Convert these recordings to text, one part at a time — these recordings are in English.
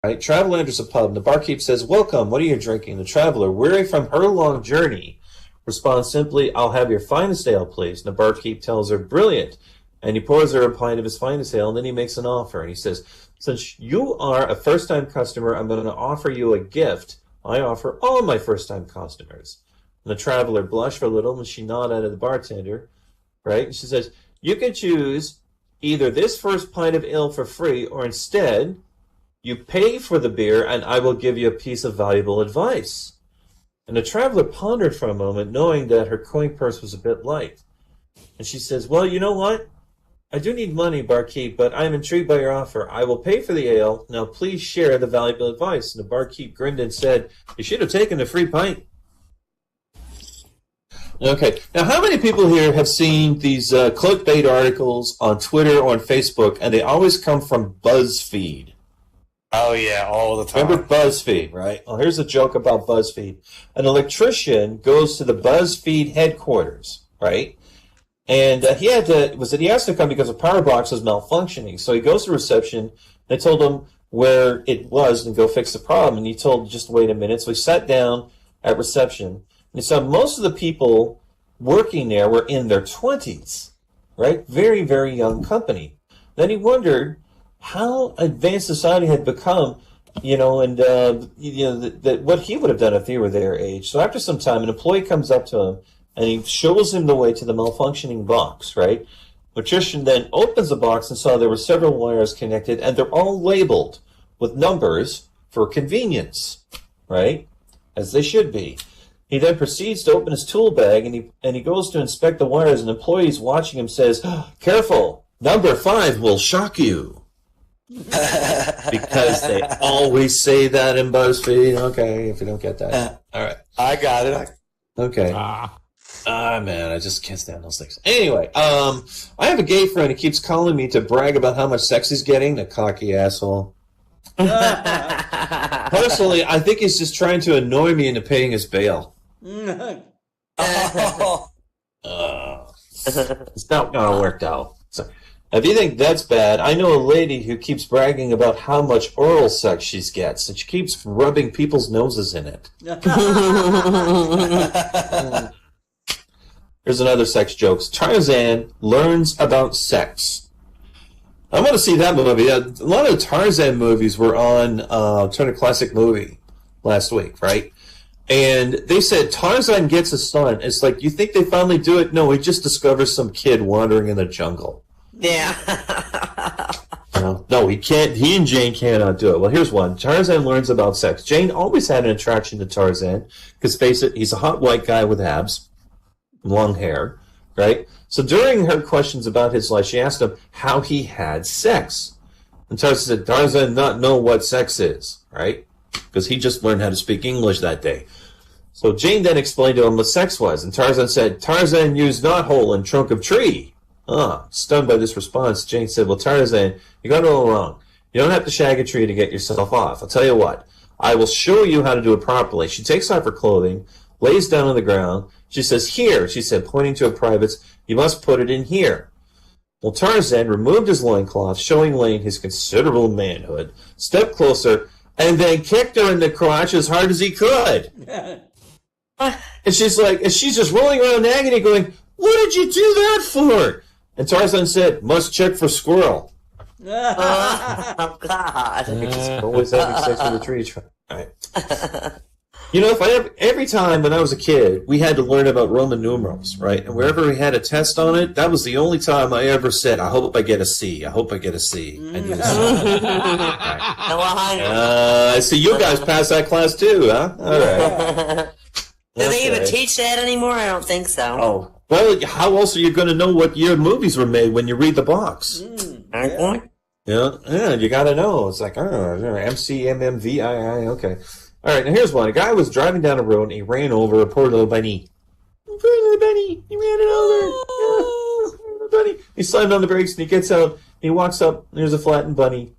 Right? Traveler enters a pub, and the barkeep says, "Welcome, what are you drinking?" The traveler, weary from her long journey, responds simply, "I'll have your finest ale, please." And the barkeep tells her, "Brilliant." And he pours her a pint of his finest ale, and then he makes an offer. And he says, "Since you are a first-time customer, I'm going to offer you a gift I offer all my first-time customers." And the traveler blushed for a little, and she nodded at the bartender, right? And she says, "You can choose either this first pint of ale for free, or instead, you pay for the beer, and I will give you a piece of valuable advice." And the traveler pondered for a moment, knowing that her coin purse was a bit light. And she says, "Well, you know what? I do need money, barkeep, but I am intrigued by your offer. I will pay for the ale. Now please share the valuable advice." And the barkeep grinned and said, "You should have taken the free pint." Okay, now how many people here have seen these clickbait articles on Twitter or on Facebook, and they always come from BuzzFeed? Oh, yeah, all the time. Remember BuzzFeed, right? Well, here's a joke about BuzzFeed. An electrician goes to the BuzzFeed headquarters, right? And he asked to come because the power box was malfunctioning. So he goes to reception. They told him where it was and go fix the problem. And he told just wait a minute. So he sat down at reception. And he saw most of the people working there were in their 20s, right? Very, very young company. Then he wondered how advanced society had become, and that what he would have done if he were their age. So after some time, an employee comes up to him and he shows him the way to the malfunctioning box, right? Electrician then opens the box and saw there were several wires connected, and they're all labeled with numbers for convenience, right? As they should be. He then proceeds to open his tool bag, and he goes to inspect the wires, and the employees watching him says, "Careful, number 5 will shock you." Because they always say that in BuzzFeed. Okay, if you don't get that. All right. I got it. Okay. Man, I just can't stand those things. Anyway, I have a gay friend who keeps calling me to brag about how much sex he's getting, the cocky asshole. Personally, I think he's just trying to annoy me into paying his bail. It's not going to work out. So, if you think that's bad, I know a lady who keeps bragging about how much oral sex she gets, and she keeps rubbing people's noses in it. Here's another sex joke. Tarzan learns about sex. I want to see that movie. A lot of Tarzan movies were on Turner Classic Movie last week, right? And they said Tarzan gets a son. It's like, you think they finally do it? No, he just discovers some kid wandering in the jungle. Yeah. No, he can't. He and Jane cannot do it. Well, here's one. Tarzan learns about sex. Jane always had an attraction to Tarzan because, face it, he's a hot white guy with abs, long hair, right? So during her questions about his life, she asked him how he had sex. And Tarzan said, Tarzan not know what sex is, right? Because he just learned how to speak English that day. So Jane then explained to him what sex was. And Tarzan said, Tarzan used knot hole in trunk of tree. Stunned by this response, Jane said, well, Tarzan, you got it all wrong. You don't have to shag a tree to get yourself off. I'll tell you what. I will show you how to do it properly. She takes off her clothing, lays down on the ground. She says, here, she said, pointing to her privates, you must put it in here. Well, Tarzan removed his loincloth, showing Lane his considerable manhood, stepped closer, and then kicked her in the crotch as hard as he could. And she's just rolling around in agony going, what did you do that for? And Tarzan said, must check for squirrel. Oh, God. Always having sex with a tree trunk. Right. You know, every time when I was a kid, we had to learn about Roman numerals, right? And wherever we had a test on it, that was the only time I ever said, I hope I get a C. I hope I get a C. I knew right. So you guys passed that class too, huh? All right. Do they even teach that anymore? I don't think so. Oh. Well, how else are you going to know what year movies were made when you read the box? Yeah, you got to know. It's like, MCMMVII, okay. All right, now here's one. A guy was driving down a road and he ran over a poor little bunny. Poor little bunny. He ran it over. Little bunny. He slammed on the brakes and he gets out. And he walks up. And there's a flattened bunny.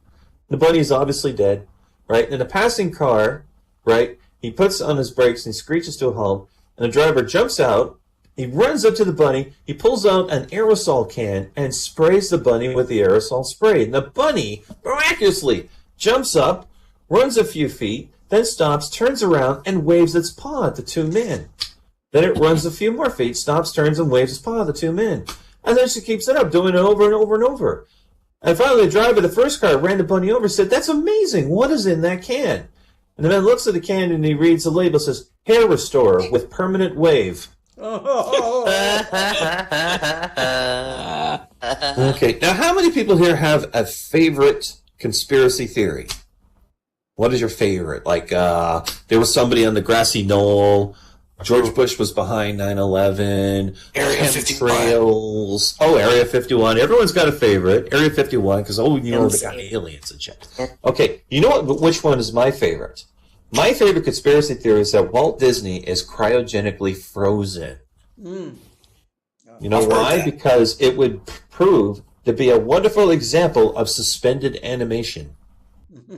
The bunny is obviously dead, right? And in a passing car, right, he puts on his brakes and he screeches to a halt. And the driver jumps out. He runs up to the bunny. He pulls out an aerosol can and sprays the bunny with the aerosol spray. And the bunny, miraculously, jumps up, runs a few feet, then stops, turns around, and waves its paw at the two men. Then it runs a few more feet, stops, turns, and waves its paw at the two men. And then she keeps it up, doing it over and over and over. And finally, the driver of the first car ran the bunny over and said, "That's amazing. What is in that can?" And the man looks at the can and he reads the label. It says, "Hair Restorer with permanent wave." Okay, now how many people here have a favorite conspiracy theory? What is your favorite? Like, there was somebody on the grassy knoll. George Bush was behind 9/11. Area 51. Trails. Oh, Area 51. Everyone's got a favorite. Area 51, because, they got aliens and shit. Okay, you know what? Which one is my favorite? My favorite conspiracy theory is that Walt Disney is cryogenically frozen. You know why? Because it would prove to be a wonderful example of suspended animation. An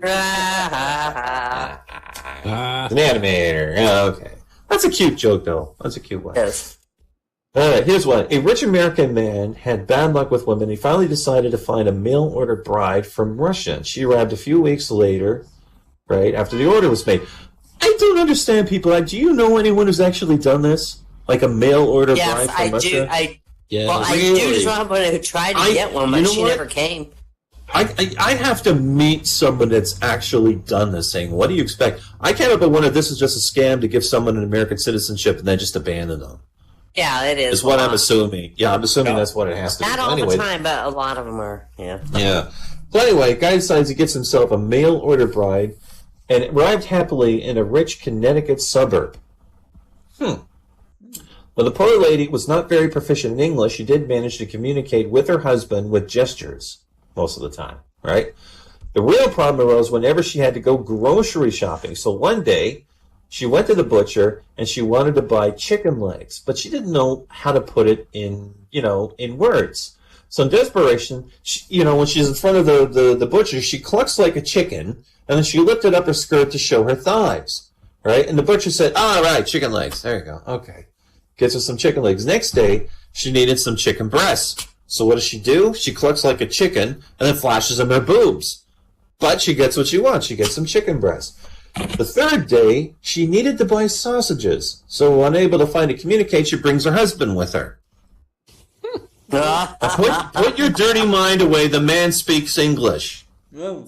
animator. Oh, okay. That's a cute joke, though. That's a cute one. Yes. All right, here's one. A rich American man had bad luck with women. He finally decided to find a mail-order bride from Russia. She arrived a few weeks later, right, after the order was made. I don't understand people. Like, do you know anyone who's actually done this? Like a mail-order bride from Russia? I do someone who tried to get one, but she never came. I have to meet someone that's actually done this thing. What do you expect? I can't help but wonder if this is just a scam to give someone an American citizenship and then just abandon them. Yeah, it is. Is what I'm assuming. Yeah, I'm assuming that's what it has to be. Not all the time, but a lot of them are. Yeah. Yeah. So anyway, guy decides he gets himself a mail-order bride and arrived happily in a rich Connecticut suburb. Well, the poor lady was not very proficient in English. She did manage to communicate with her husband with gestures most of the time, right? The real problem arose whenever she had to go grocery shopping. So one day, she went to the butcher and she wanted to buy chicken legs, but she didn't know how to put it in, in words. So in desperation, when she's in front of the butcher, she clucks like a chicken, and then she lifted up her skirt to show her thighs, right? And the butcher said, "All right, chicken legs. There you go. Okay." Gets her some chicken legs. Next day, she needed some chicken breasts. So what does she do? She clucks like a chicken and then flashes them her boobs. But she gets what she wants. She gets some chicken breasts. The third day, she needed to buy sausages. So unable to find a communicate, she brings her husband with her. Put your dirty mind away. The man speaks English. Yeah.